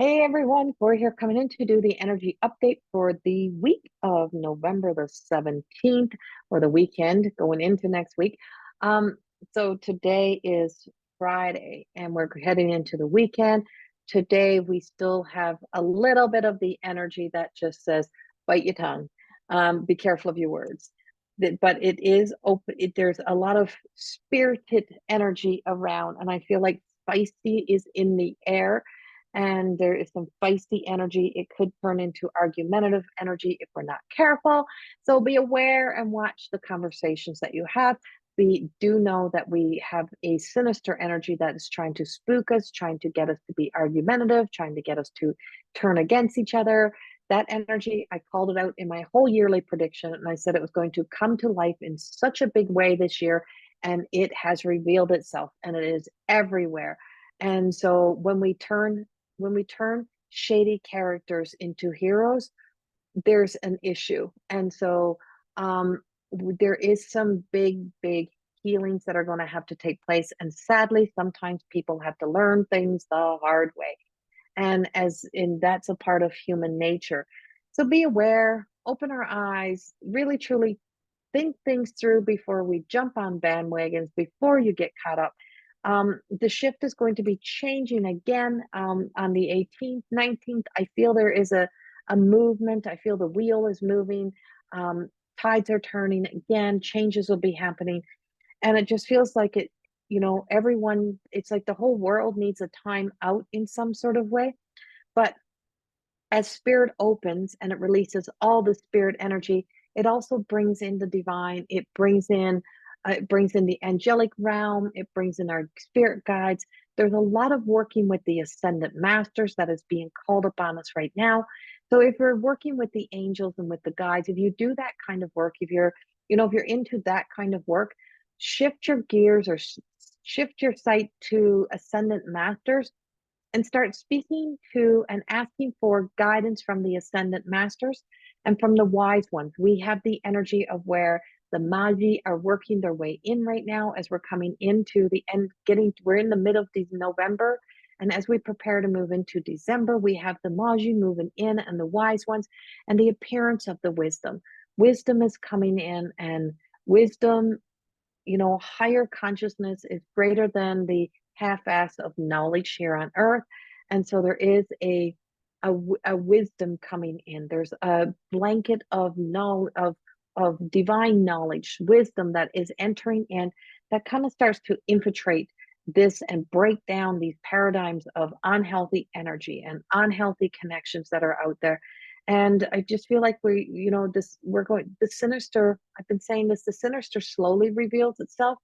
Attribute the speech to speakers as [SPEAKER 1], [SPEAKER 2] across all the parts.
[SPEAKER 1] Hey everyone, Corrie here coming in to do the energy update for the week of November the 17th or the weekend going into next week. Um, so today is Friday and we're heading into the weekend. Today we still have a little bit of the energy that just says, bite your tongue, be careful of your words. But it is open, there's a lot of spirited energy around, and I feel like spicy is in the air and there is some feisty energy. It could turn into argumentative energy if we're not careful. So be aware and watch the conversations that you have. We do know that we have a sinister energy that is trying to spook us, trying to get us to be argumentative, trying to get us to turn against each other. That energy, I called it out in my whole yearly prediction, and I said it was going to come to life in such a big way this year, and it has revealed itself, and it is everywhere. And so when we turn shady characters into heroes, there's an issue. And so there is some big healings that are going to have to take place. And sadly, sometimes people have to learn things the hard way. And as in that's a part of human nature. So be aware, open our eyes, really truly think things through before we jump on bandwagons, before you get caught up. The shift is going to be changing again on the 18th, 19th. I feel there is a movement. I feel the wheel is moving. Um, Tides are turning again. Changes will be happening. And it just feels like everyone, it's like the whole world needs a time out in some sort of way. But as spirit opens and it releases all the spirit energy, it also brings in the divine. It brings in the angelic realm. It brings in our spirit guides. There's a lot of working with the ascendant masters that is being called upon us right now. So if you're working with the angels and with the guides, if you do that kind of work, if you're into that kind of work, shift your gears or shift your sight to ascendant masters and start speaking to and asking for guidance from the ascendant masters and from the wise ones. We have the energy of where the Magi are working their way in right now as we're coming into the end, we're in the middle of November. And as we prepare to move into December, we have the Magi moving in and the wise ones and the appearance of the wisdom. Wisdom is coming in, and wisdom, higher consciousness is greater than the half-ass of knowledge here on earth. And so there is a wisdom coming in. There's a blanket of knowledge, of divine knowledge, wisdom that is entering in, that kind of starts to infiltrate this and break down these paradigms of unhealthy energy and unhealthy connections that are out there. And I just feel like the sinister, I've been saying this, the sinister slowly reveals itself,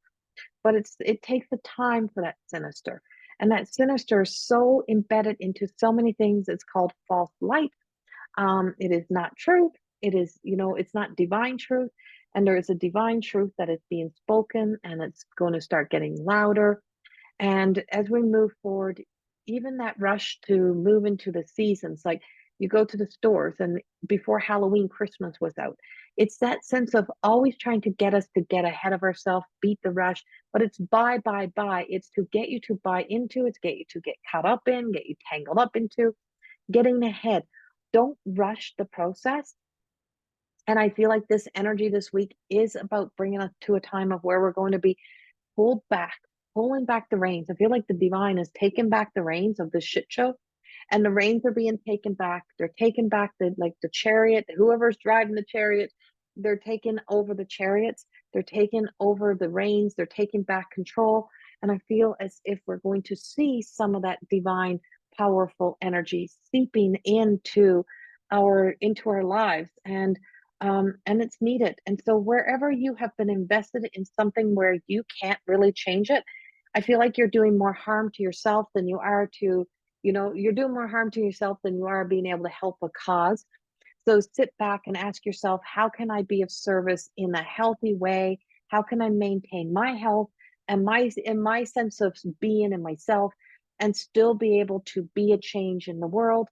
[SPEAKER 1] but it takes the time for that sinister. And that sinister is so embedded into so many things. It's called false light. It is not truth. It's not divine truth. And there is a divine truth that is being spoken, and it's going to start getting louder. And as we move forward, even that rush to move into the seasons, like you go to the stores and before Halloween, Christmas was out. It's that sense of always trying to get us to get ahead of ourselves, beat the rush, but it's buy. It's to get you to buy into, it's get you to get caught up in, get you tangled up into, getting ahead. Don't rush the process. And I feel like this energy this week is about bringing us to a time of where we're going to be pulled back, pulling back the reins. I feel like the divine is taking back the reins of this shit show, and the reins are being taken back. They're taking back the chariot. Whoever's driving the chariot, they're taking over the chariots. They're taking over the reins. They're taking back control. And I feel as if we're going to see some of that divine, powerful energy seeping into our lives. And it's needed. And so wherever you have been invested in something where you can't really change it, I feel like you're doing more harm to yourself than you are you're doing more harm to yourself than you are being able to help a cause. So sit back and ask yourself, how can I be of service in a healthy way? How can I maintain my health and my sense of being in myself and still be able to be a change in the world?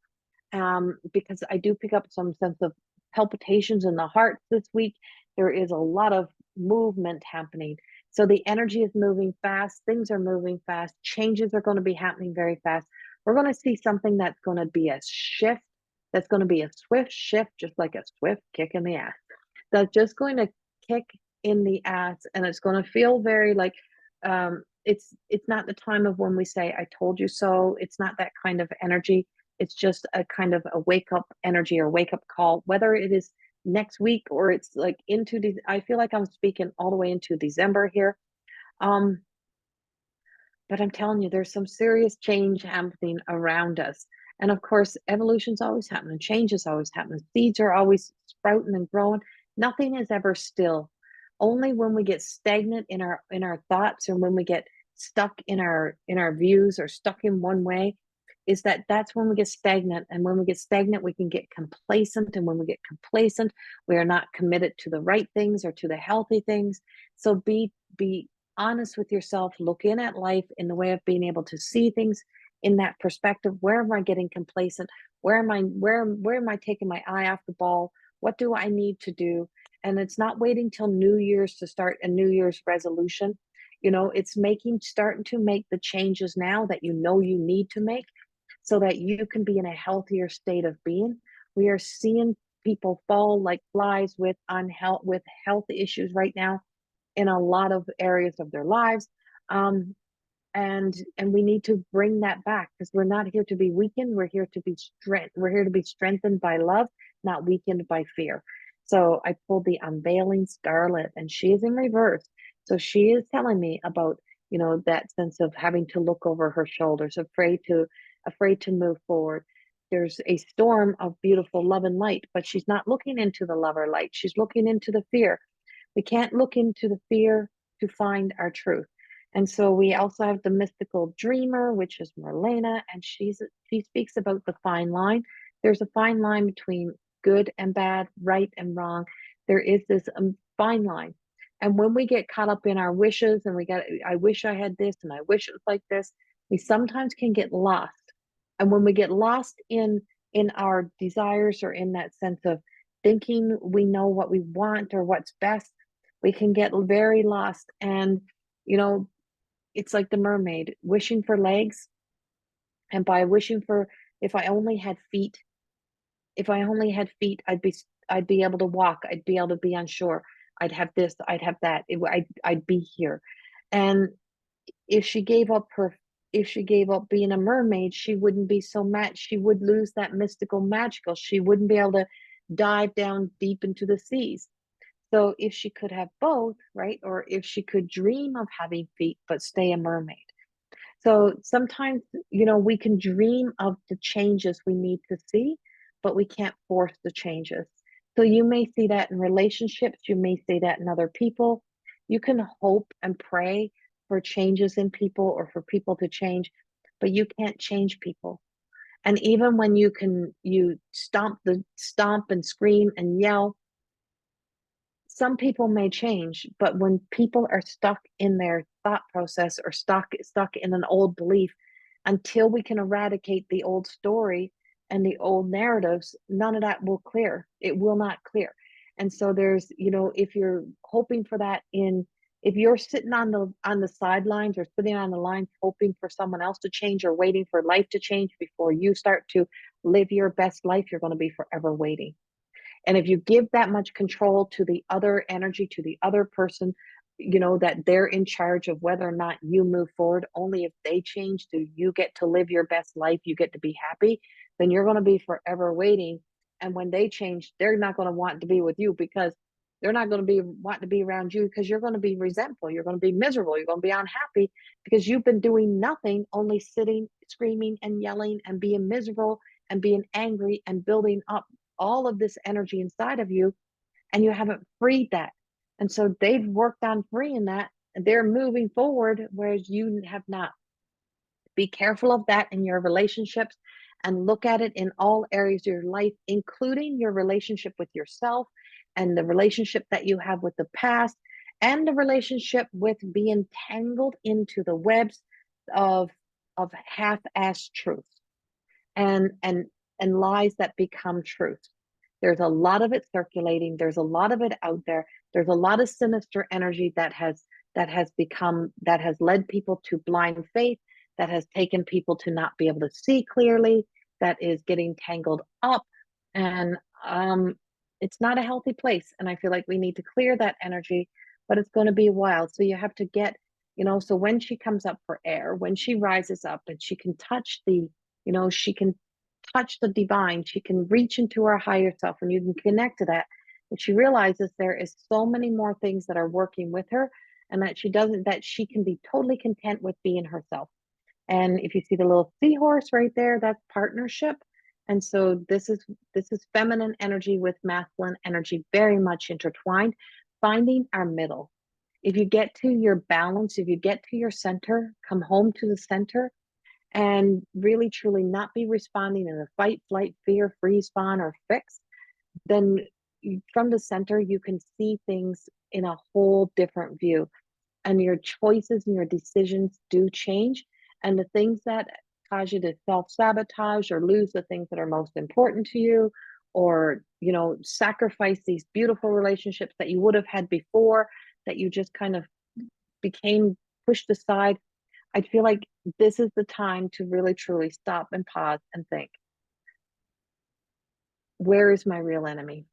[SPEAKER 1] Because I do pick up some sense of palpitations in the heart this week. There is a lot of movement happening. So the energy is moving fast, things are moving fast, changes are going to be happening very fast. We're going to see something that's going to be a shift, that's going to be a swift shift, just like a swift kick in the ass. That's just going to kick in the ass, and it's going to feel very like it's not the time of when we say I told you so. It's not that kind of energy. It's just a kind of a wake up energy or wake up call, whether it is next week or it's like into the, I feel like I'm speaking all the way into December here. Um, but I'm telling you, there's some serious change happening around us. And of course, evolution's always happening, change is always happening, seeds are always sprouting and growing. Nothing is ever still. Only when we get stagnant in our thoughts, or when we get stuck in our views, or stuck in one way, is that's when we get stagnant. And when we get stagnant, we can get complacent. And when we get complacent, we are not committed to the right things or to the healthy things. So be honest with yourself, look in at life in the way of being able to see things in that perspective. Where am I getting complacent? Where am I taking my eye off the ball? What do I need to do? And it's not waiting till New Year's to start a New Year's resolution. It's starting to make the changes now that you know you need to make, so that you can be in a healthier state of being. We are seeing people fall like flies with health issues right now in a lot of areas of their lives. And we need to bring that back, because we're not here to be weakened. We're here to be strengthened by love, not weakened by fear. So I pulled the unveiling starlet, and she is in reverse. So she is telling me about, that sense of having to look over her shoulders, afraid to move forward. There's a storm of beautiful love and light, but she's not looking into the love or light. She's looking into the fear. We can't look into the fear to find our truth. And so we also have the mystical dreamer, which is Marlena, and she speaks about the fine line. There's a fine line between good and bad, right and wrong. There is this fine line. And when we get caught up in our wishes, and I wish I had this, and I wish it was like this, we sometimes can get lost. And when we get lost in our desires, or in that sense of thinking we know what we want or what's best, we can get very lost. And it's like the mermaid wishing for legs. And by wishing for, if I only had feet, I'd be able to walk, I'd be able to be on shore, I'd have this, I'd have that, I'd be here. And if she gave up being a mermaid, she wouldn't be so mad. She would lose that mystical magical. She wouldn't be able to dive down deep into the seas. So if she could have both, right? Or if she could dream of having feet, but stay a mermaid. So sometimes, we can dream of the changes we need to see, but we can't force the changes. So you may see that in relationships, you may see that in other people. You can hope and pray for changes in people, or for people to change, but you can't change people. And even when you stomp and scream and yell, some people may change, but when people are stuck in their thought process, or stuck in an old belief, until we can eradicate the old story and the old narratives, none of that will clear. It will not clear. And so there's, if you're hoping for that if you're sitting on the sidelines, or sitting on the lines hoping for someone else to change, or waiting for life to change before you start to live your best life, you're going to be forever waiting. And if you give that much control to the other energy, to the other person, that they're in charge of whether or not you move forward, only if they change do you get to live your best life, you get to be happy, then you're going to be forever waiting. And when they change, they're not going to want to be with you, because they're not going to be want to be around you, because you're going to be resentful, you're going to be miserable, you're going to be unhappy, because you've been doing nothing, only sitting, screaming and yelling and being miserable and being angry and building up all of this energy inside of you, and you haven't freed that. And so they've worked on freeing that, and they're moving forward, whereas you have not. Be careful of that in your relationships, and look at it in all areas of your life, including your relationship with yourself, and the relationship that you have with the past, and the relationship with being tangled into the webs of half-assed truth, and lies that become truth. There's a lot of it circulating. There's a lot of it out there. There's a lot of sinister energy that has led people to blind faith, that has taken people to not be able to see clearly, that is getting tangled up. And it's not a healthy place. And I feel like we need to clear that energy, but it's going to be a while. So you have to get, so when she comes up for air, when she rises up and she can touch she can touch the divine, she can reach into her higher self, and you can connect to that. And she realizes there is so many more things that are working with her, and that she can be totally content with being herself. And if you see the little seahorse right there, that's partnership. And so this is feminine energy with masculine energy, very much intertwined, finding our middle. If you get to your balance, if you get to your center, come home to the center, and really truly not be responding in a fight, flight, fear, freeze, fawn, or fix, then from the center, you can see things in a whole different view. And your choices and your decisions do change. And the things that cause you to self-sabotage or lose the things that are most important to you, or sacrifice these beautiful relationships that you would have had before, that you just kind of became pushed aside, I feel like this is the time to really truly stop and pause and think, where is my real enemy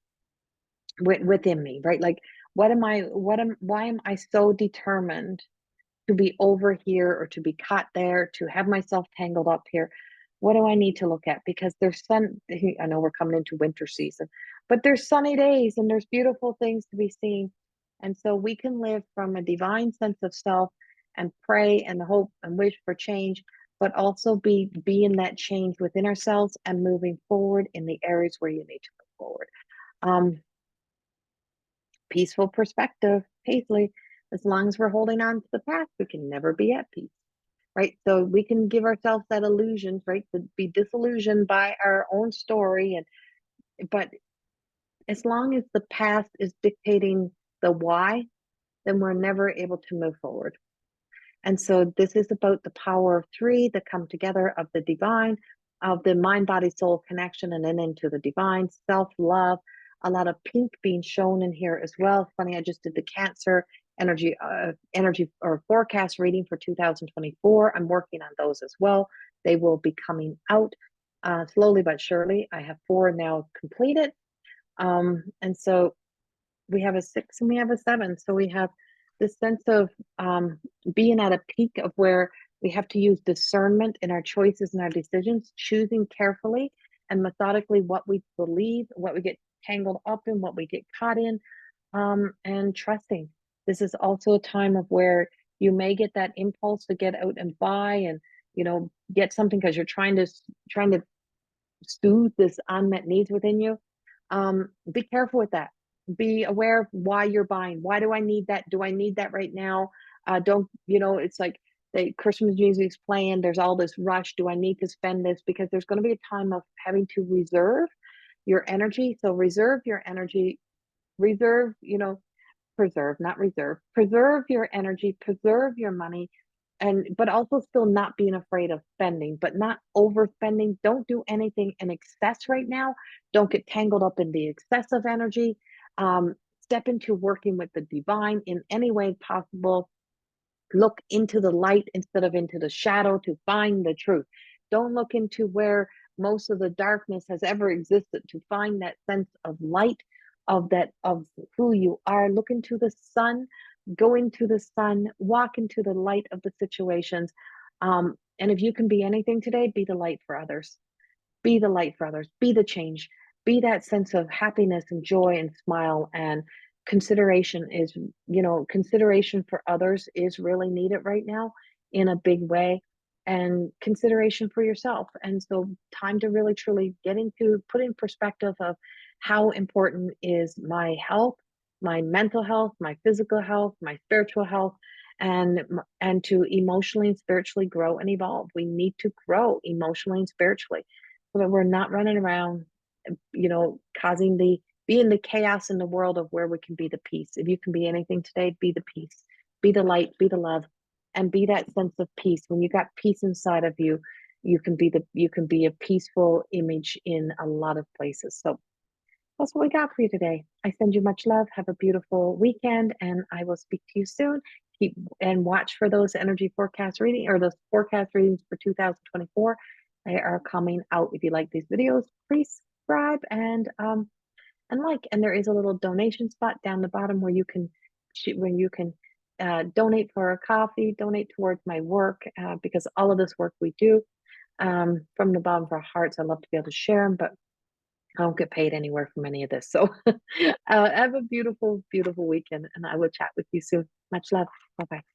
[SPEAKER 1] within me, right? Like, why am I so determined to be over here or to be caught there, to have myself tangled up here? What do I need to look at? Because I know we're coming into winter season, but there's sunny days and there's beautiful things to be seen. And so we can live from a divine sense of self and pray and hope and wish for change, but also be in that change within ourselves and moving forward in the areas where you need to move forward. Um, Peaceful perspective, Paisley. As long as we're holding on to the past, we can never be at peace, right? So we can give ourselves that illusion, right, to be disillusioned by our own story, but as long as the past is dictating the why, then we're never able to move forward. And so this is about the power of three that come together, of the divine, of the mind, body, soul connection, and then into the divine, self-love. A lot of pink being shown in here as well. Funny, I just did the Cancer energy or forecast reading for 2024. I'm working on those as well. They will be coming out slowly but surely. I have 4 now completed. And so we have a 6 and we have a 7. So we have this sense of being at a peak of where we have to use discernment in our choices and our decisions, choosing carefully and methodically what we believe, what we get tangled up in, what we get caught in, and trusting. This is also a time of where you may get that impulse to get out and buy and get something because you're trying to soothe this unmet needs within you. Be careful with that. Be aware of why you're buying. Why do I need that? Do I need that right now? Don't, it's like the Christmas music's playing. There's all this rush. Do I need to spend this? Because there's going to be a time of having to reserve your energy. So reserve your energy, reserve, preserve, not reserve, preserve your energy, preserve your money, but also still not being afraid of spending, but not overspending. Don't do anything in excess right now. Don't get tangled up in the excessive energy. Step into working with the divine in any way possible. Look into the light instead of into the shadow to find the truth. Don't look into where most of the darkness has ever existed to find that sense of light, of who you are. Look into the sun, go into the sun, walk into the light of the situations. And if you can be anything today, be the light for others. Be the light for others. Be the change. Be that sense of happiness and joy and smile, and consideration for others is really needed right now in a big way, and consideration for yourself. And so time to really truly put in perspective of how important is my health, my mental health, my physical health, my spiritual health, and to emotionally and spiritually grow and evolve. We need to grow emotionally and spiritually so that we're not running around, being the chaos in the world of where we can be the peace. If you can be anything today, be the peace, be the light, be the love, and be that sense of peace. When you got peace inside of you, you can be a peaceful image in a lot of places. So that's what we got for you today. I send you much love. Have a beautiful weekend, and I will speak to you soon. keep and watch for those energy forecast reading or those forecast readings for 2024. They are coming out. If you like these videos, please subscribe and like. And there is a little donation spot down the bottom where you can donate for a coffee, donate towards my work, because all of this work we do from the bottom of our hearts. I love to be able to share them, but I don't get paid anywhere from any of this. So have a beautiful, beautiful weekend, and I will chat with you soon. Much love. Bye bye.